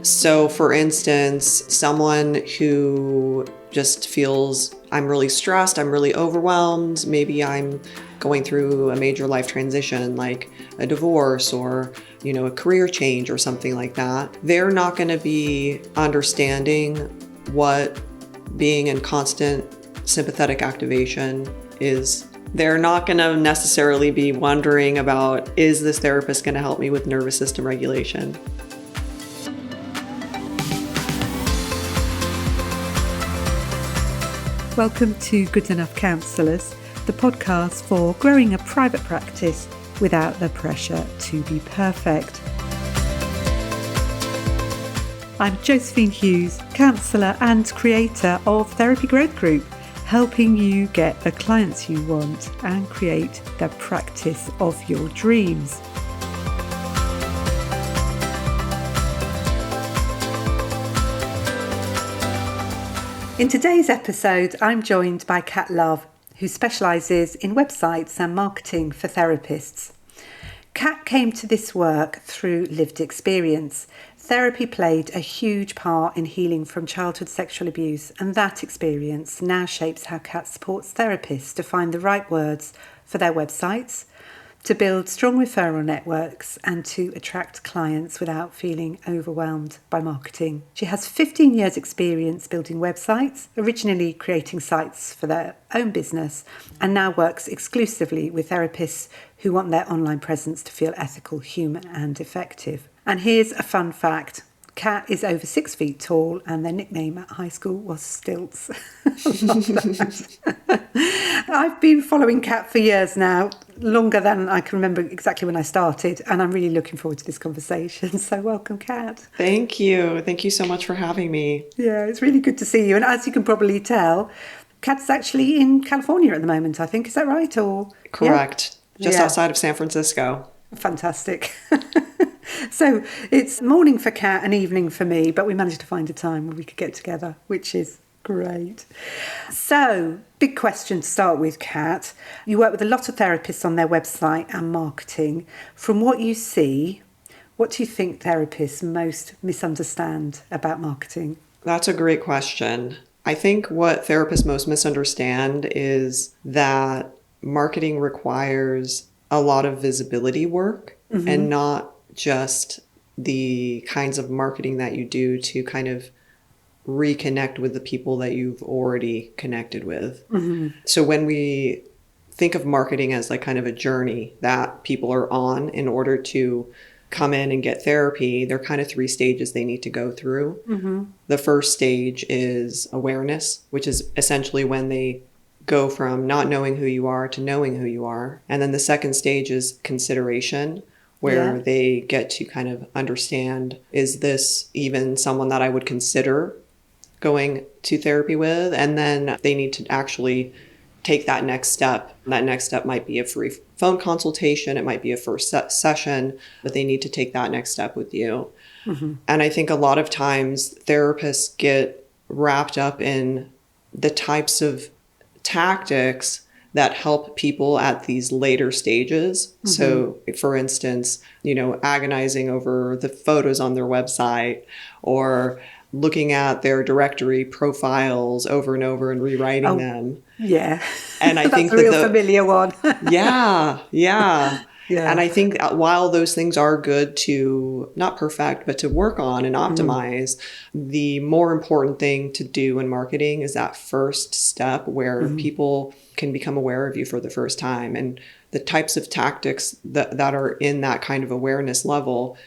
So for instance, someone who just feels I'm really stressed, I'm really overwhelmed, maybe I'm going through a major life transition like a divorce or, a career change or something like that, they're not going to be understanding what being in constant sympathetic activation is. They're not going to necessarily be wondering about, is this therapist going to help me with nervous system regulation? Welcome to Good Enough Counsellors, the podcast for growing a private practice without the pressure to be perfect. I'm Josephine Hughes, counsellor and creator of Therapy Growth Group, helping you get the clients you want and create the practice of your dreams. In today's episode, I'm joined by Kat Love, who specialises in websites and marketing for therapists. Kat came to this work through lived experience. Therapy played a huge part in healing from childhood sexual abuse, and that experience now shapes how Kat supports therapists to find the right words for their websites, to build strong referral networks, and to attract clients without feeling overwhelmed by marketing. She has 15 years experience building websites, originally creating sites for their own business, and now works exclusively with therapists who want their online presence to feel ethical, human, and effective. And here's a fun fact. Kat is over 6 feet tall and their nickname at high school was Stilts. I've been following Kat for years now, longer than I can remember exactly when I started, and I'm really looking forward to this conversation. So welcome, Kat. Thank you. Thank you so much for having me. Yeah, it's really good to see you. And as you can probably tell, Kat's actually in California at the moment, I think. Is that right? Or Correct. Yeah? Just outside of San Francisco. Fantastic. So it's morning for Kat and evening for me, but we managed to find a time where we could get together, which is great. So, big question to start with, Kat. You work with a lot of therapists on their website and marketing. From what you see, what do you think therapists most misunderstand about marketing? That's a great question. I think what therapists most misunderstand is that marketing requires a lot of visibility work and not just the kinds of marketing that you do to kind of reconnect with the people that you've already connected with. So when we think of marketing as like kind of a journey that people are on in order to come in and get therapy, there are kind of 3 stages they need to go through. The first stage is awareness, which is essentially when they go from not knowing who you are to knowing who you are. And then the second stage is consideration, where they get to kind of understand, is this even someone that I would consider going to therapy with? And then they need to actually take that next step. That next step might be a free phone consultation. It might be a first session, but they need to take that next step with you. And I think a lot of times therapists get wrapped up in the types of tactics that help people at these later stages. So for instance, agonizing over the photos on their website or looking at their directory profiles over and over and rewriting them. Yeah. And I think that's a real familiar one. Yeah. And I think while those things are good to not perfect, but to work on and optimize, the more important thing to do in marketing is that first step where people can become aware of you for the first time. And the types of tactics that are in that kind of awareness level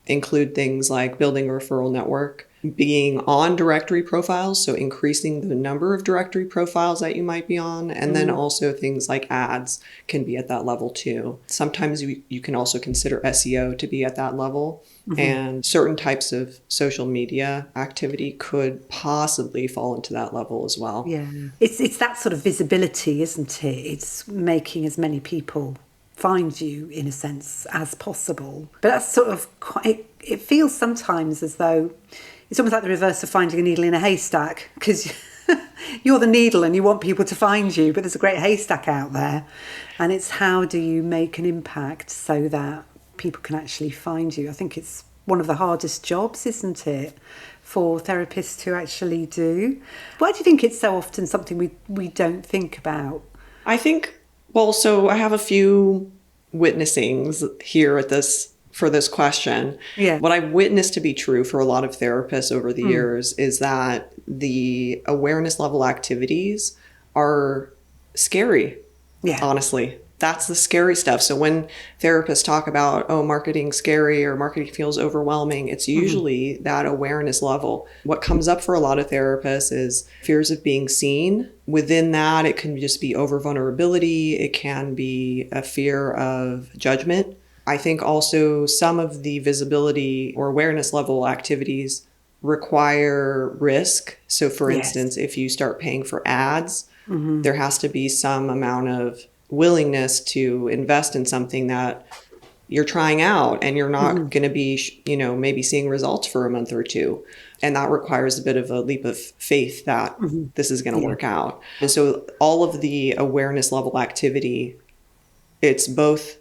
include things like building a referral network, being on directory profiles, so increasing the number of directory profiles that you might be on, and then also things like ads can be at that level too. Sometimes you can also consider SEO to be at that level, and certain types of social media activity could possibly fall into that level as well. Yeah, it's that sort of visibility, isn't it? It's making as many people find you, in a sense, as possible. But that's sort of quite, it feels sometimes as though it's almost like the reverse of finding a needle in a haystack, because you're the needle and you want people to find you, but there's a great haystack out there. And it's how do you make an impact so that people can actually find you? I think it's one of the hardest jobs, isn't it, for therapists to actually do? Why do you think it's so often something we don't think about? I think, well, so I have a few witnessings here for this question. Yeah. What I've witnessed to be true for a lot of therapists over the years is that the awareness level activities are scary. Yeah. Honestly, that's the scary stuff. So when therapists talk about, oh, marketing's scary or marketing feels overwhelming, it's usually that awareness level. What comes up for a lot of therapists is fears of being seen. Within that, it can just be over vulnerability. It can be a fear of judgment. I think also some of the visibility or awareness level activities require risk. So for instance, if you start paying for ads, there has to be some amount of willingness to invest in something that you're trying out and you're not going to be, maybe seeing results for a month or two. And that requires a bit of a leap of faith that this is going to work out. And so all of the awareness level activity, it's both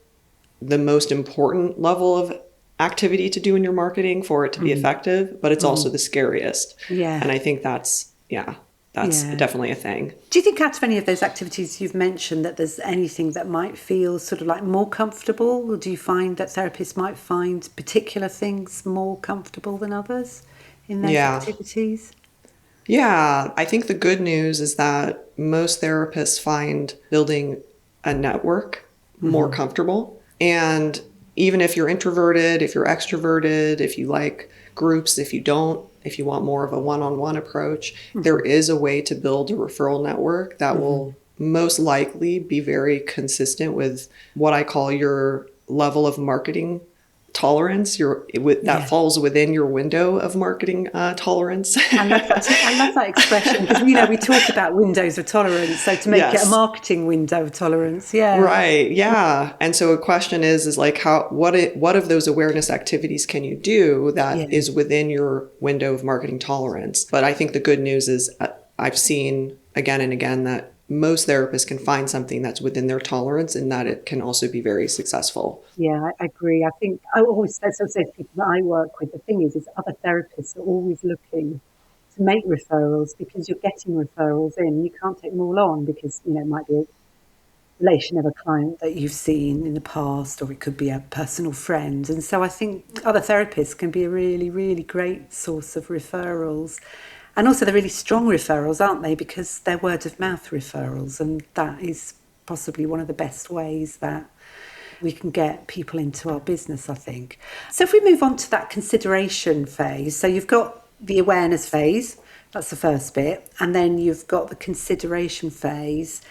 the most important level of activity to do in your marketing for it to be effective, but it's also the scariest. Yeah. And I think that's definitely a thing. Do you think out of any of those activities you've mentioned that there's anything that might feel sort of like more comfortable? Or do you find that therapists might find particular things more comfortable than others in those activities? Yeah, I think the good news is that most therapists find building a network more comfortable. And even if you're introverted, if you're extroverted, if you like groups, if you don't, if you want more of a one-on-one approach, there is a way to build a referral network that will most likely be very consistent with what I call your level of marketing tolerance. That falls within your window of marketing tolerance. I love that expression because we talk about windows of tolerance. So to make it a marketing window of tolerance, right, And so a question is like what of those awareness activities can you do that is within your window of marketing tolerance? But I think the good news is I've seen again and again that most therapists can find something that's within their tolerance and that it can also be very successful. Yeah, I agree. I think I always say to people that I work with, the thing is other therapists are always looking to make referrals because you're getting referrals in. You can't take them all on because, it might be a relation of a client that you've seen in the past, or it could be a personal friend. And so I think other therapists can be a really, really great source of referrals. And also they're really strong referrals, aren't they? Because they're word of mouth referrals. And that is possibly one of the best ways that we can get people into our business, I think. So if we move on to that consideration phase, so you've got the awareness phase, that's the first bit. And then you've got the consideration phase.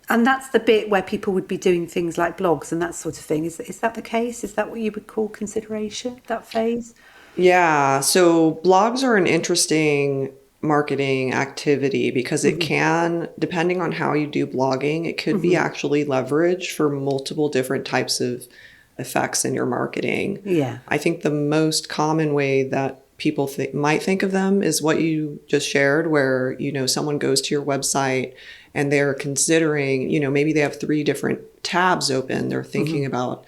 And that's the bit where people would be doing things like blogs and that sort of thing. Is that the case? Is that what you would call consideration, that phase? Yeah. So blogs are an interesting marketing activity because it can, depending on how you do blogging, it could be actually leveraged for multiple different types of effects in your marketing. Yeah. I think the most common way that people might think of them is what you just shared, where, someone goes to your website and they're considering, maybe they have 3 different tabs open. They're thinking about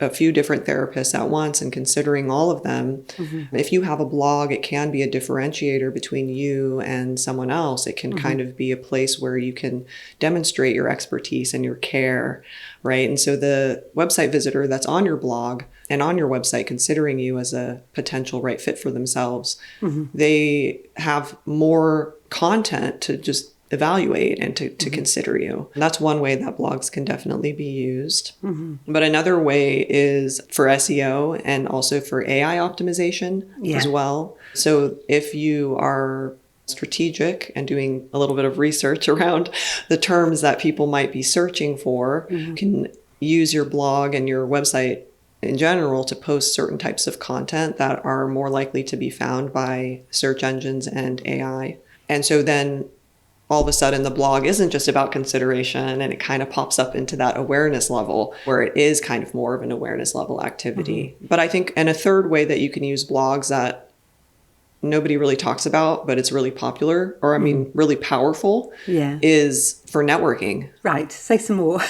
a few different therapists at once and considering all of them. If you have a blog, it can be a differentiator between you and someone else. It can kind of be a place where you can demonstrate your expertise and your care, right? And so the website visitor that's on your blog and on your website considering you as a potential right fit for themselves, they have more content to just evaluate and to consider you. And that's one way that blogs can definitely be used. But another way is for SEO and also for AI optimization as well. So if you are strategic and doing a little bit of research around the terms that people might be searching for, you can use your blog and your website in general to post certain types of content that are more likely to be found by search engines and AI. And so then all of a sudden the blog isn't just about consideration and it kind of pops up into that awareness level where it is kind of more of an awareness level activity. But I think, and a third way that you can use blogs that nobody really talks about, but it's really popular, or really powerful, is for networking. Right. Say some more.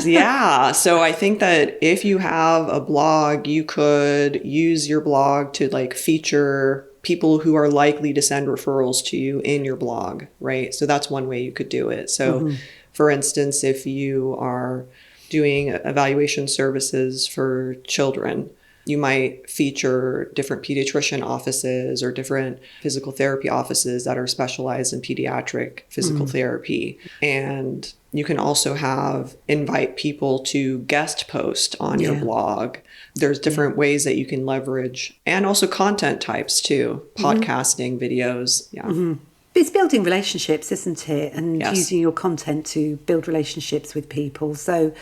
Yeah. So I think that if you have a blog, you could use your blog to like feature people who are likely to send referrals to you in your blog, right? So that's one way you could do it. So for instance, if you are doing evaluation services for children, you might feature different pediatrician offices or different physical therapy offices that are specialized in pediatric physical therapy. And you can also invite people to guest post on your blog. There's different ways that you can leverage, and also content types too, podcasting, videos. Yeah. It's building relationships, isn't it? And Yes. using your content to build relationships with people. So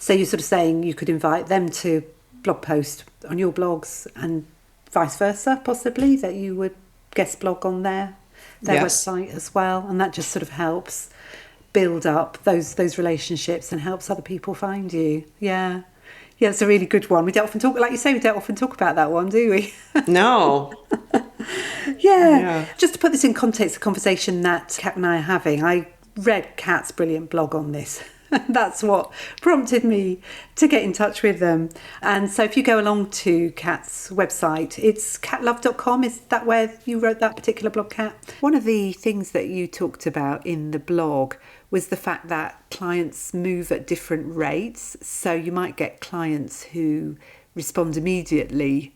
you're sort of saying you could invite them to blog post on your blogs and vice versa, possibly, that you would guest blog on their Yes. website as well. And that just sort of helps build up those relationships and helps other people find you. Yeah. Yeah, it's a really good one. We don't often talk, like you say, we don't often talk about that one, do we? No. Yeah. Just to put this in context, the conversation that Kat and I are having, I read Kat's brilliant blog on this. That's what prompted me to get in touch with them. And so if you go along to Kat's website, it's catlove.com. Is that where you wrote that particular blog, Kat? One of the things that you talked about in the blog was the fact that clients move at different rates. So you might get clients who respond immediately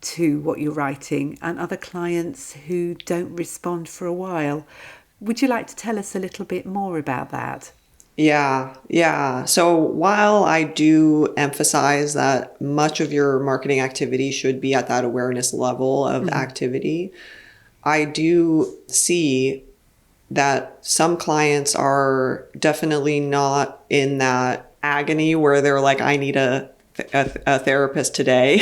to what you're writing and other clients who don't respond for a while. Would you like to tell us a little bit more about that? Yeah. So while I do emphasize that much of your marketing activity should be at that awareness level of activity, I do see that some clients are definitely not in that agony where they're like, I need a therapist today.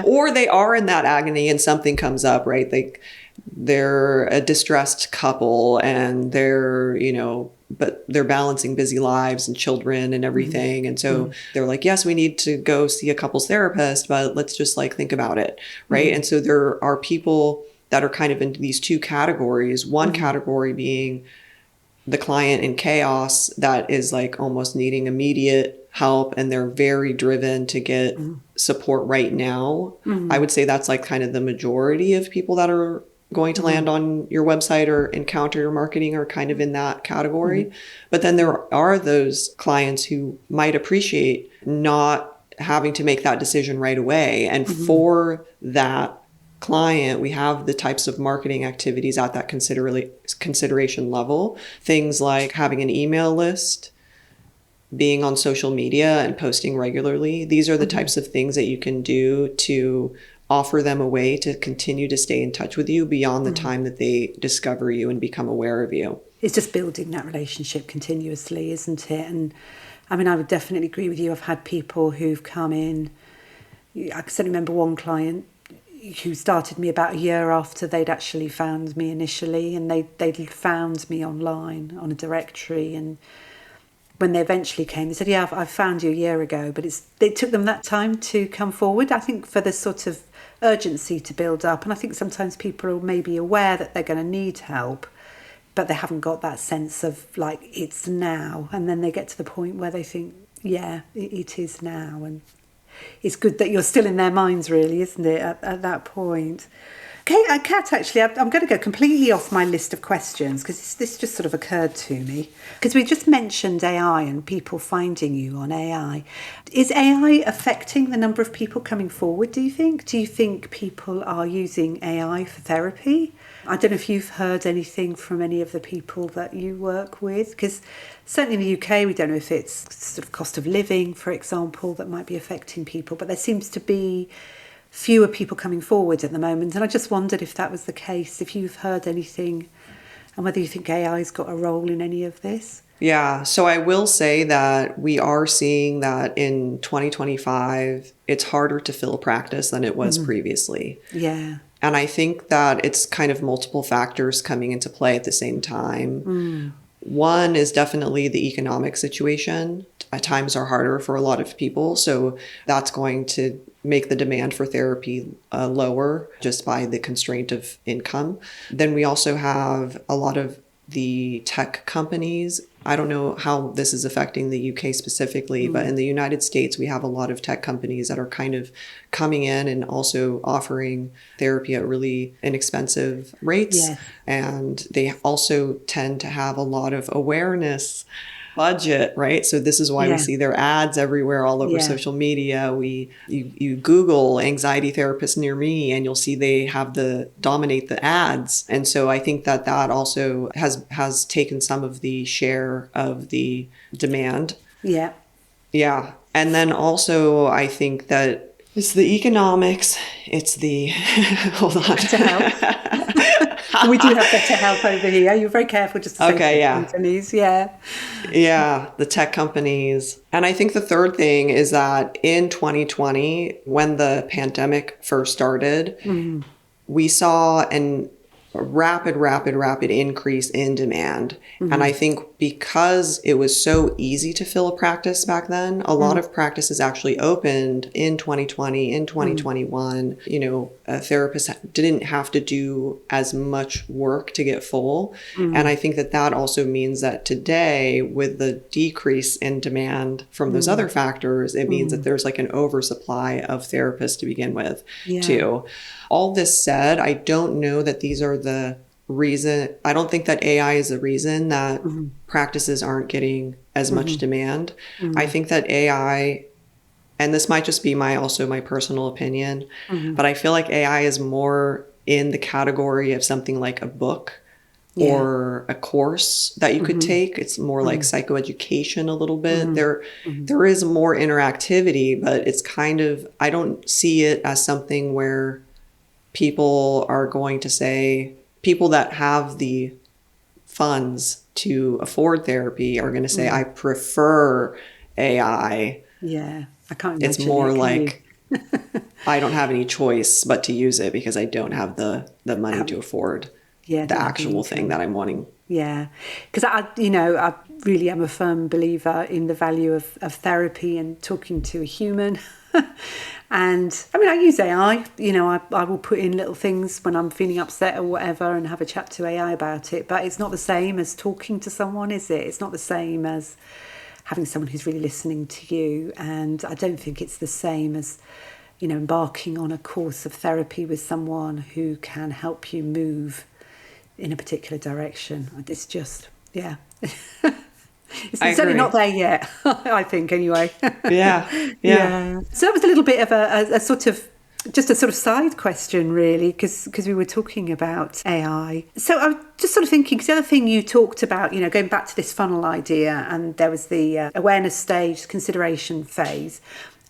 Or they are in that agony and something comes up, right? They're a distressed couple and but they're balancing busy lives and children and everything. And so they're like, yes, we need to go see a couples therapist, but let's just like think about it. Right. And so there are people that are kind of in these two categories. One category being the client in chaos that is like almost needing immediate help and they're very driven to get support right now. I would say that's like kind of the majority of people that are going to land on your website or encounter your marketing are kind of in that category. But then there are those clients who might appreciate not having to make that decision right away. And for that client, we have the types of marketing activities at that consideration level. Things like having an email list, being on social media and posting regularly. These are the types of things that you can do to offer them a way to continue to stay in touch with you beyond the time that they discover you and become aware of you. It's just building that relationship continuously, isn't it? And I mean, I would definitely agree with you. I've had people who've come in. I can certainly remember one client who started me about a year after they'd actually found me initially, and they'd found me online on a directory. And when they eventually came, they said, yeah, I found you a year ago, but it took them that time to come forward, I think, for the sort of urgency to build up. And I think sometimes people are maybe aware that they're going to need help, but they haven't got that sense of like, it's now. And then they get to the point where they think, yeah, it is now. And it's good that you're still in their minds, really, isn't it, at that point? Okay, Kat, actually, I'm going to go completely off my list of questions because this just sort of occurred to me. Because we just mentioned AI and people finding you on AI. Is AI affecting the number of people coming forward, do you think? Do you think people are using AI for therapy? I don't know if you've heard anything from any of the people that you work with, because certainly in the UK, we don't know if it's sort of cost of living, for example, that might be affecting people, but there seems to be fewer people coming forward at the moment. And I just wondered if that was the case, if you've heard anything and whether you think AI's got a role in any of this. Yeah, so I will say that we are seeing that in 2025, it's harder to fill a practice than it was previously. Yeah. And I think that it's kind of multiple factors coming into play at the same time. One is definitely the economic situation. Times are harder for a lot of people, so that's going to make the demand for therapy lower just by the constraint of income. Then we also have a lot of the tech companies I don't know how this is affecting the UK specifically, but in the United States, we have a lot of tech companies that are kind of coming in and also offering therapy at really inexpensive rates. Yes. And they also tend to have a lot of awareness budget, right? So this is why we Yeah. see their ads everywhere, all over Yeah. social media. You Google anxiety therapist near me, and you'll see they have dominate the ads. And so I think that also has taken some of the share of the demand. Yeah. Yeah. And then also I think that it's the economics. It's the hold on. We do have better help over here. You're very careful just to say Okay, yeah. companies. Yeah. Yeah, the tech companies. And I think the third thing is that in 2020, when the pandemic first started, we saw a rapid increase in demand. And I think because it was so easy to fill a practice back then, a lot of practices actually opened in 2020, in 2021. Therapists didn't have to do as much work to get full. And I think that also means that today, with the decrease in demand from those other factors, it means that there's like an oversupply of therapists to begin with, too. All this said, I don't know that these are the reason. I don't think that AI is the reason that practices aren't getting as much demand. I think that AI, and this might just be my personal opinion, but I feel like AI is more in the category of something like a book or a course that you could take. It's more like psychoeducation a little bit. There is more interactivity, but it's kind of, I don't see it as something where people are going to say, people that have the funds to afford therapy are going to say, I prefer AI. Yeah. I can't imagine It's more it, like, I don't have any choice but to use it because I don't have the money to afford the actual thing that I'm wanting. Yeah, because I really am a firm believer in the value of therapy and talking to a human. And I mean, I use AI, I will put in little things when I'm feeling upset or whatever and have a chat to AI about it. But it's not the same as talking to someone, is it? It's not the same as having someone who's really listening to you. And I don't think it's the same as, embarking on a course of therapy with someone who can help you move in a particular direction. It's just, yeah. It's certainly not there yet, I think, anyway. Yeah. So that was a little bit of a sort of, just a sort of side question, really, because we were talking about AI. So I was just sort of thinking, because the other thing you talked about, going back to this funnel idea, and there was the awareness stage, consideration phase,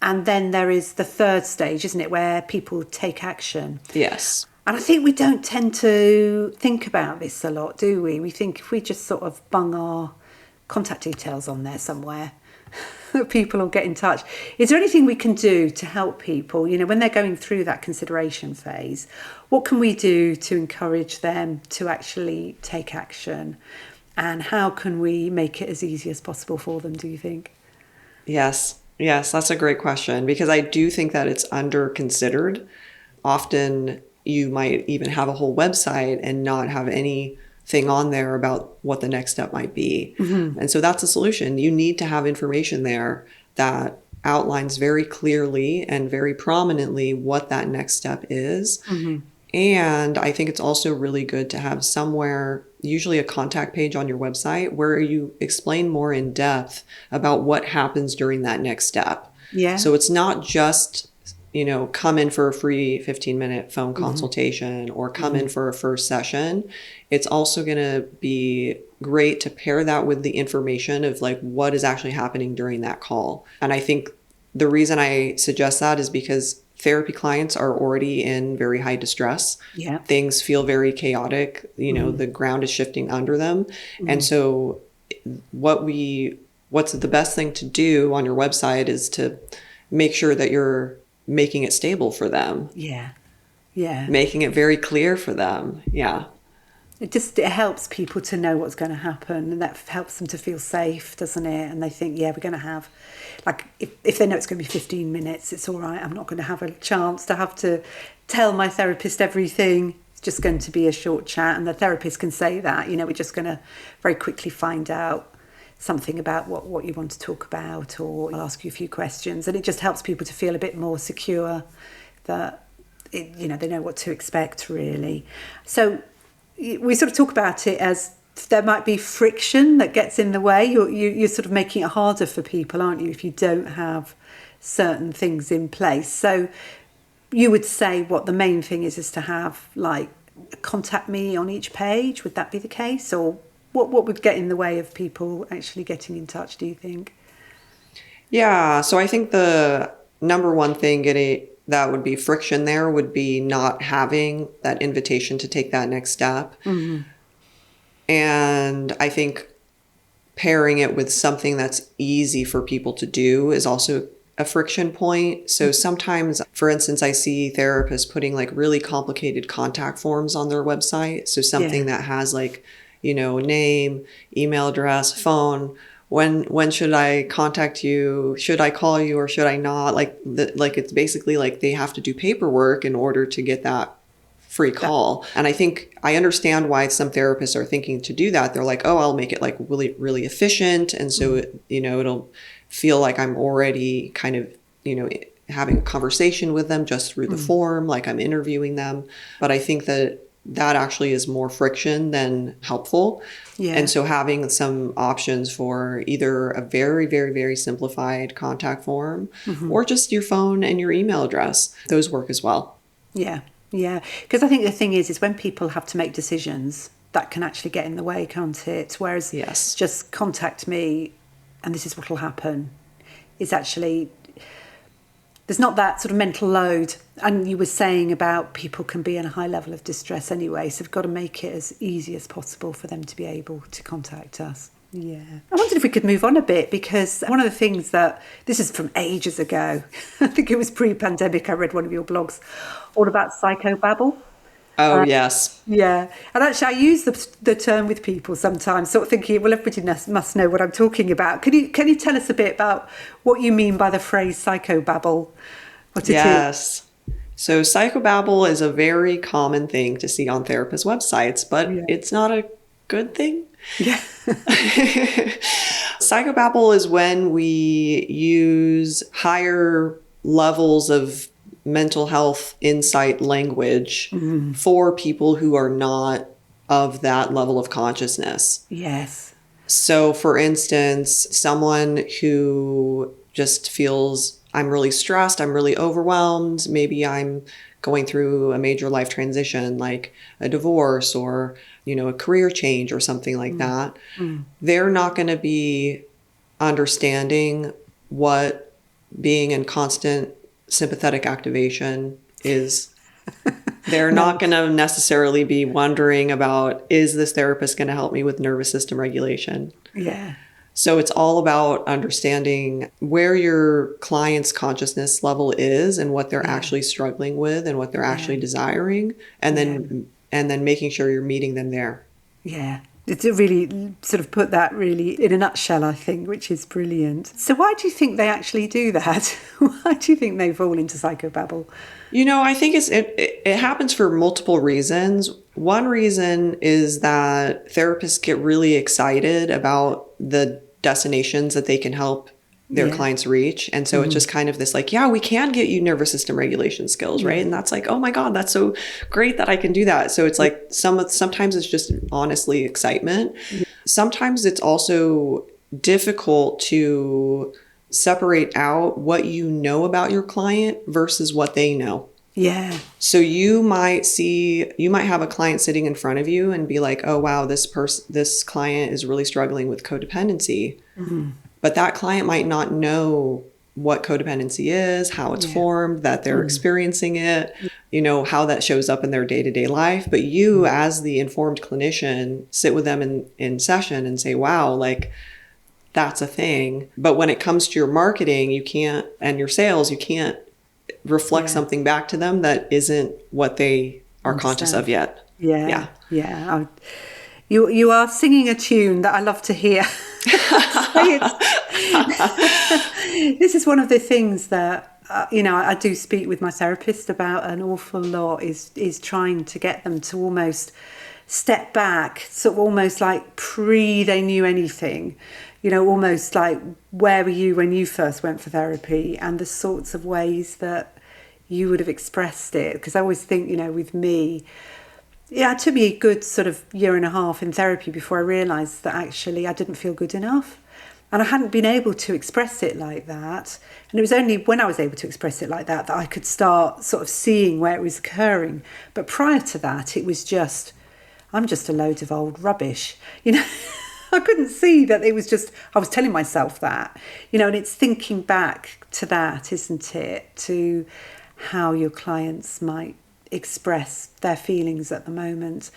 and then there is the third stage, isn't it, where people take action. Yes. And I think we don't tend to think about this a lot, do we? We think if we just sort of bung our contact details on there somewhere, people will get in touch. Is there anything we can do to help people, when they're going through that consideration phase? What can we do to encourage them to actually take action? And how can we make it as easy as possible for them, do you think? Yes, that's a great question, because I do think that it's under considered. Often you might even have a whole website and not have anything on there about what the next step might be. And so that's a solution. You need to have information there that outlines very clearly and very prominently what that next step is. And I think it's also really good to have somewhere, usually a contact page on your website, where you explain more in depth about what happens during that next step. Yeah. So it's not just, come in for a free 15-minute phone consultation or come in for a first session. It's also going to be great to pair that with the information of like what is actually happening during that call. And I think the reason I suggest that is because therapy clients are already in very high distress. Yeah. Things feel very chaotic. The ground is shifting under them. And so what's the best thing to do on your website is to make sure that you're making it stable for them. Yeah. Making it very clear for them. Yeah. It helps people to know what's going to happen, and that helps them to feel safe, doesn't it? And they think, we're going to have, like, if they know it's going to be 15 minutes, it's all right. I'm not going to have a chance to have to tell my therapist everything. It's just going to be a short chat, and the therapist can say that, we're just going to very quickly find out something about what you want to talk about, or I'll ask you a few questions, and it just helps people to feel a bit more secure that they know what to expect, really. So we sort of talk about it as there might be friction that gets in the way. You're sort of making it harder for people, aren't you, if you don't have certain things in place. So you would say what the main thing is to have, like, contact me on each page. Would that be the case? Or what would get in the way of people actually getting in touch, do you think? Yeah, so I think the number one thing that would be friction there would be not having that invitation to take that next step. Mm-hmm. And I think pairing it with something that's easy for people to do is also a friction point. So sometimes, for instance, I see therapists putting like really complicated contact forms on their website. So something that has like, name, email address, phone. When should I contact you? Should I call you or should I not? Like it's basically like they have to do paperwork in order to get that free call. And I think I understand why some therapists are thinking to do that. They're like, oh, I'll make it like really, really efficient. And so, it'll feel like I'm already kind of, having a conversation with them just through the form, like I'm interviewing them. But I think that actually is more friction than helpful. Yeah. And so having some options for either a very, very, very simplified contact form or just your phone and your email address, those work as well. Yeah. Yeah. Because I think the thing is when people have to make decisions, that can actually get in the way, can't it? Whereas just contact me and this is what will happen, is actually, there's not that sort of mental load. And you were saying about people can be in a high level of distress anyway, so we've got to make it as easy as possible for them to be able to contact us. Yeah. I wondered if we could move on a bit, because one of the things this is from ages ago, I think it was pre-pandemic, I read one of your blogs all about psychobabble. Oh, yes. Yeah. And actually, I use the term with people sometimes, sort of thinking, well, everybody must know what I'm talking about. Can you tell us a bit about what you mean by the phrase psychobabble? What it is? So psychobabble is a very common thing to see on therapists' websites, but it's not a good thing. Yeah. Psychobabble is when we use higher levels of mental health insight language for people who are not of that level of consciousness. Yes. So for instance, someone who just feels, I'm really stressed, I'm really overwhelmed, maybe I'm going through a major life transition like a divorce or, a career change or something like that, they're not going to be understanding what being in constant sympathetic activation is. They're not going to necessarily be wondering about, is this therapist going to help me with nervous system regulation? Yeah. So it's all about understanding where your client's consciousness level is and what they're actually struggling with and what they're actually desiring, and then making sure you're meeting them there. Yeah. It's a really sort of put that really in a nutshell, I think, which is brilliant. So why do you think they actually do that? Why do you think they fall into psychobabble? I think it happens for multiple reasons. One reason is that therapists get really excited about the destinations that they can help their clients reach. And so it's just kind of this like, we can get you nervous system regulation skills, right? And that's like, oh my God, that's so great that I can do that. So it's like sometimes it's just honestly excitement. Sometimes it's also difficult to separate out what you know about your client versus what they know. Yeah. So you might have a client sitting in front of you and be like, oh wow, this client is really struggling with codependency. But that client might not know what codependency is, how it's formed, that they're experiencing it, how that shows up in their day-to-day life. But you, as the informed clinician, sit with them in session and say, wow, like that's a thing. But when it comes to your marketing, and your sales, you can't reflect something back to them that isn't what they are conscious of yet. Yeah. You are singing a tune that I love to hear. This is one of the things that I do speak with my therapist about an awful lot, is trying to get them to almost step back, sort of almost like they knew anything, almost like, where were you when you first went for therapy, and the sorts of ways that you would have expressed it. Because I always think, with me, it took me a good sort of year and a half in therapy before I realised that actually I didn't feel good enough. And I hadn't been able to express it like that. And it was only when I was able to express it like that I could start sort of seeing where it was occurring. But prior to that, it was just, I'm just a load of old rubbish. I couldn't see that it was just, I was telling myself that, and it's thinking back to that, isn't it? To how your clients might express their feelings at the moment.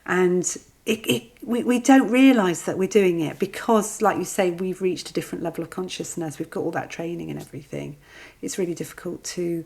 And we don't realise that we're doing it because, like you say, we've reached a different level of consciousness. We've got all that training and everything. It's really difficult to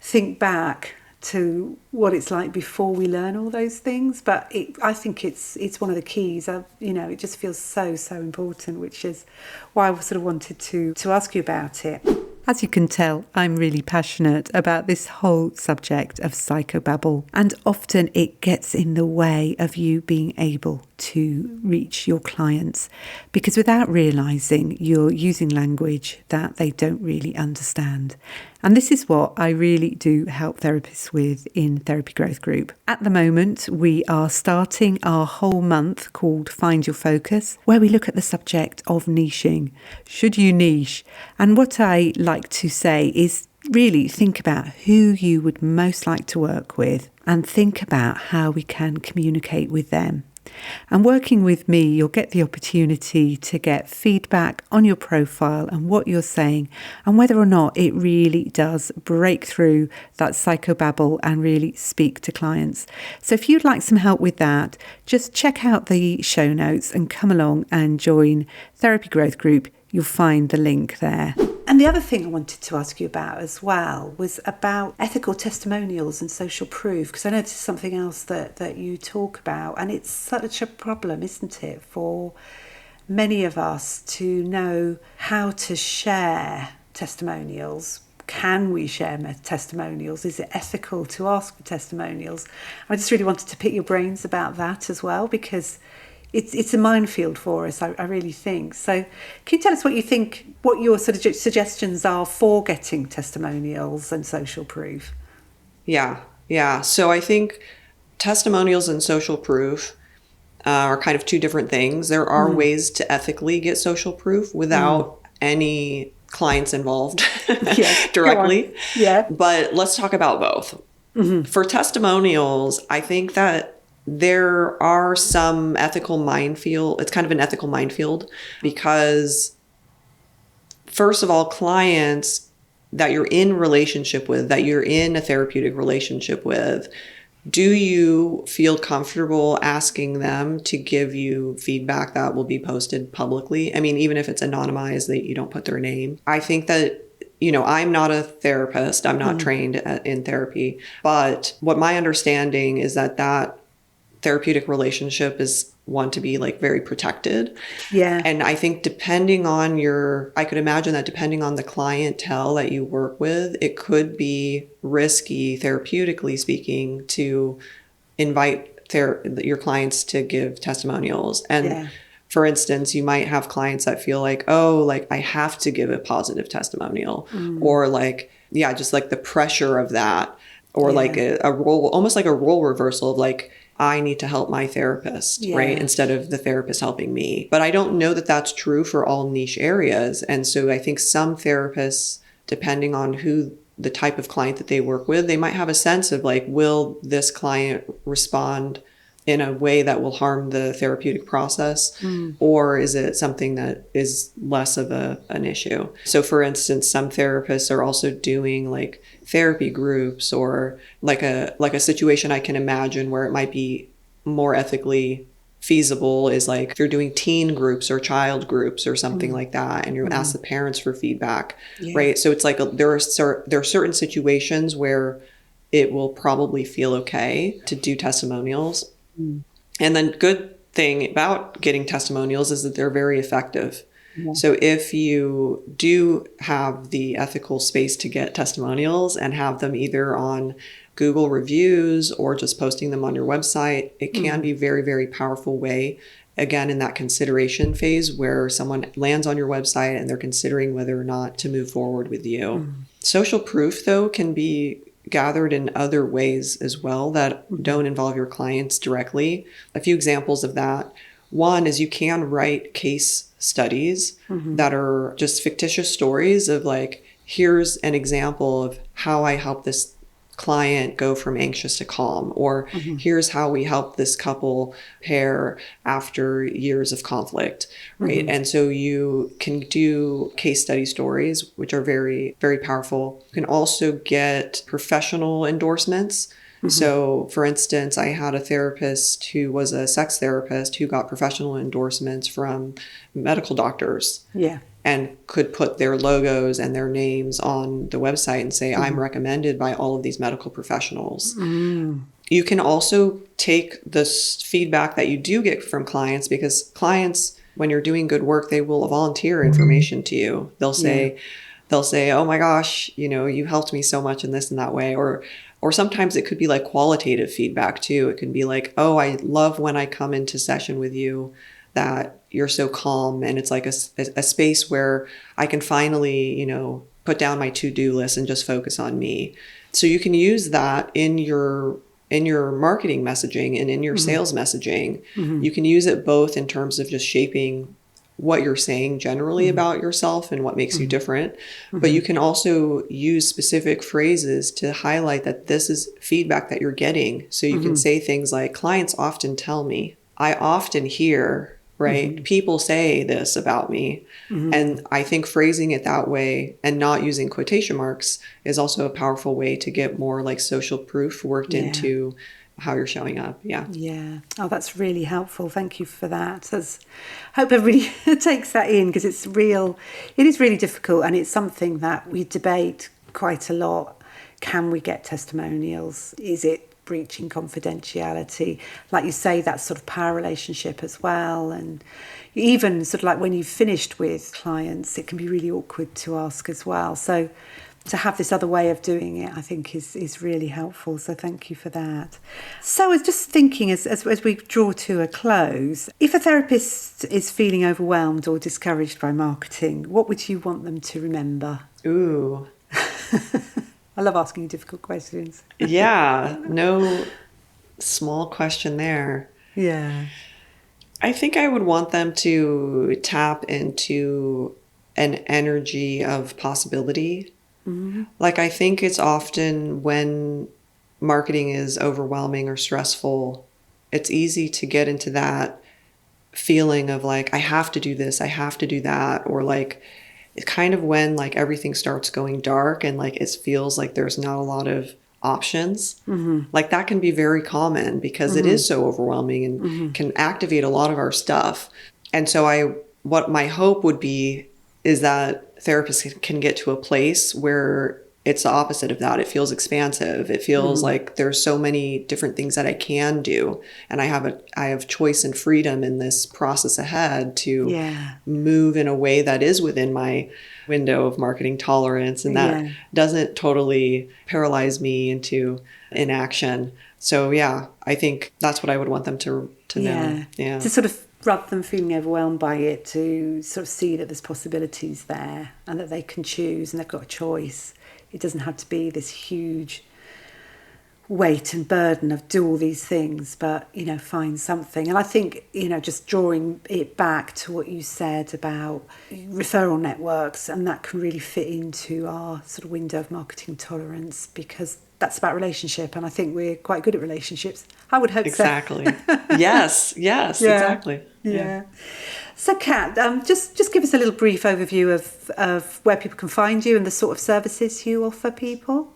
think back to what it's like before we learn all those things. But I think it's one of the keys. It just feels so important, which is why I sort of wanted to ask you about it. As you can tell, I'm really passionate about this whole subject of psychobabble, and often it gets in the way of you being able to reach your clients, because without realising, you're using language that they don't really understand. And this is what I really do help therapists with in Therapy Growth Group. At the moment, we are starting our whole month called Find Your Focus, where we look at the subject of niching. Should you niche? And what I like to say is really think about who you would most like to work with and think about how we can communicate with them. And working with me, you'll get the opportunity to get feedback on your profile and what you're saying, and whether or not it really does break through that psychobabble and really speak to clients. So if you'd like some help with that, just check out the show notes and come along and join Therapy Growth Group. You'll find the link there. And the other thing I wanted to ask you about as well was about ethical testimonials and social proof, because I know this is something else that you talk about, and it's such a problem, isn't it, for many of us to know how to share testimonials. Can we share testimonials? Is it ethical to ask for testimonials? I just really wanted to pick your brains about that as well, because it's a minefield for us, I really think. So can you tell us what you think, what your sort of suggestions are for getting testimonials and social proof? Yeah. So I think testimonials and social proof are kind of two different things. There are ways to ethically get social proof without any clients involved directly. Yeah. But let's talk about both. Mm-hmm. For testimonials, I think that there are some ethical minefield. It's kind of an ethical minefield because, first of all, clients that you're in relationship with, that you're in a therapeutic relationship with, do you feel comfortable asking them to give you feedback that will be posted publicly? I mean, even if it's anonymized, that you don't put their name. I think that, I'm not a therapist. I'm not trained in therapy. But what my understanding is that therapeutic relationship is one to be like very protected. Yeah. And I think I could imagine that depending on the clientele that you work with, it could be risky, therapeutically speaking, to invite your clients to give testimonials. And for instance, you might have clients that feel like, I have to give a positive testimonial, or just like the pressure of that, or like a role, almost like a role reversal of like, I need to help my therapist, right? Instead of the therapist helping me. But I don't know that that's true for all niche areas. And so I think some therapists, depending on the type of client that they work with, they might have a sense of like, will this client respond in a way that will harm the therapeutic process? Or is it something that is less of an issue? So for instance, some therapists are also doing like therapy groups, or like a situation I can imagine where it might be more ethically feasible is like if you're doing teen groups or child groups or something like that, and you ask the parents for feedback, right? So it's like there are certain situations where it will probably feel okay to do testimonials. And then good thing about getting testimonials is that they're very effective. So if you do have the ethical space to get testimonials and have them either on Google reviews or just posting them on your website, it can be a very, very powerful way. Again, in that consideration phase where someone lands on your website and they're considering whether or not to move forward with you. Social proof, though, can be gathered in other ways as well that don't involve your clients directly. A few examples of that. One is you can write case studies that are just fictitious stories of like, here's an example of how I helped this client go from anxious to calm, or here's how we helped this couple pair after years of conflict, right? And so you can do case study stories, which are very, very powerful. You can also get professional endorsements. So, for instance, I had a therapist who was a sex therapist who got professional endorsements from medical doctors. And could put their logos and their names on the website and say, I'm recommended by all of these medical professionals. You can also take this feedback that you do get from clients, because clients, when you're doing good work, they will volunteer information to you. They'll say, oh my gosh, you helped me so much in this and that way. Or sometimes it could be like qualitative feedback too. It can be like, oh, I love when I come into session with you that you're so calm, and it's like a space where I can finally, put down my to-do list and just focus on me. So you can use that in your marketing messaging and in your sales messaging. You can use it both in terms of just shaping what you're saying generally about yourself and what makes you different. But you can also use specific phrases to highlight that this is feedback that you're getting. So you can say things like, clients often tell me, I often hear, right? People say this about me. And I think phrasing it that way and not using quotation marks is also a powerful way to get more like social proof worked into how you're showing up. Yeah. Oh, that's really helpful. Thank you for that. I hope everybody takes that in, because it is really difficult, and it's something that we debate quite a lot. Can we get testimonials? Is it breaching confidentiality? Like you say, that sort of power relationship as well. And even sort of like when you've finished with clients, it can be really awkward to ask as well. So to have this other way of doing it, I think is really helpful. So thank you for that. So I was just thinking, as we draw to a close, if a therapist is feeling overwhelmed or discouraged by marketing, what would you want them to remember? Ooh. I love asking difficult questions. Yeah, no small question there. Yeah. I think I would want them to tap into an energy of possibility. Like, I think it's often when marketing is overwhelming or stressful, it's easy to get into that feeling of like, I have to do this, I have to do that, or like, it's kind of when like everything starts going dark and like it feels like there's not a lot of options. Like that can be very common because it is so overwhelming and can activate a lot of our stuff. And so what my hope would be is that therapists can get to a place where it's the opposite of that. It feels expansive. It feels like there's so many different things that I can do. And I have choice and freedom in this process ahead to move in a way that is within my window of marketing tolerance and that doesn't totally paralyze me into inaction. So I think that's what I would want them to know. Yeah. To sort of, rather than feeling overwhelmed by it, to sort of see that there's possibilities there and that they can choose and they've got a choice. It doesn't have to be this huge weight and burden of do all these things, but, find something. And I think, just drawing it back to what you said about referral networks, and that can really fit into our sort of window of marketing tolerance, because that's about relationship. And I think we're quite good at relationships. I would hope exactly. So. Yes, exactly. Yeah. So Kat, just give us a little brief overview of where people can find you and the sort of services you offer people.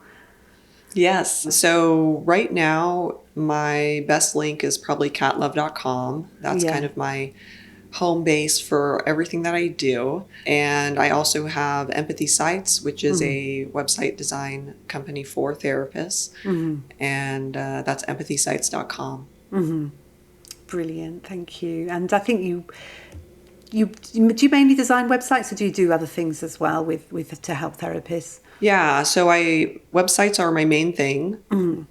Yes. So right now, my best link is probably catlove.com. That's kind of my home base for everything that I do. And I also have Empathy Sites, which is a website design company for therapists. And that's empathysites.com. Brilliant. Thank you. And I think you do you mainly design websites, or do you do other things as well with to help therapists? Yeah, so websites are my main thing,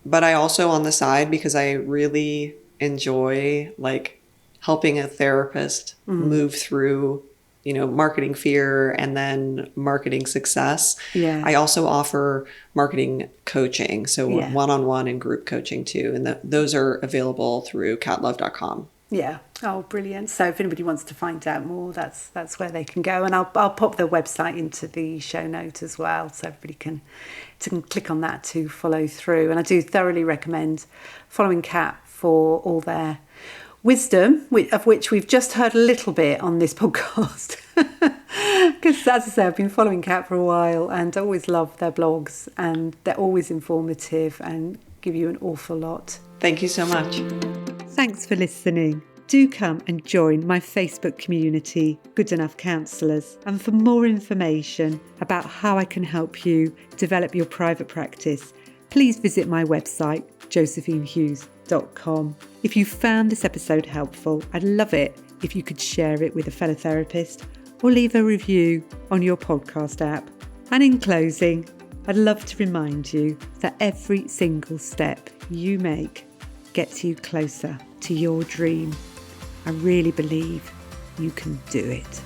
but I also on the side, because I really enjoy like helping a therapist move through, marketing fear and then marketing success. Yeah. I also offer marketing coaching, so Yeah. one-on-one and group coaching too, and those are available through catlove.com. Yeah. Oh, brilliant. So if anybody wants to find out more, that's where they can go. And I'll pop the website into the show note as well, so everybody can click on that to follow through. And I do thoroughly recommend following Kat for all their wisdom, of which we've just heard a little bit on this podcast. Because as I say, I've been following Kat for a while and I always love their blogs, and they're always informative and give you an awful lot. Thank you so much. Thanks for listening. Do come and join my Facebook community, Good Enough Counsellors. And for more information about how I can help you develop your private practice, please visit my website, josephinehughes.com. If you found this episode helpful, I'd love it if you could share it with a fellow therapist or leave a review on your podcast app. And in closing, I'd love to remind you that every single step you make gets you closer to your dream. I really believe you can do it.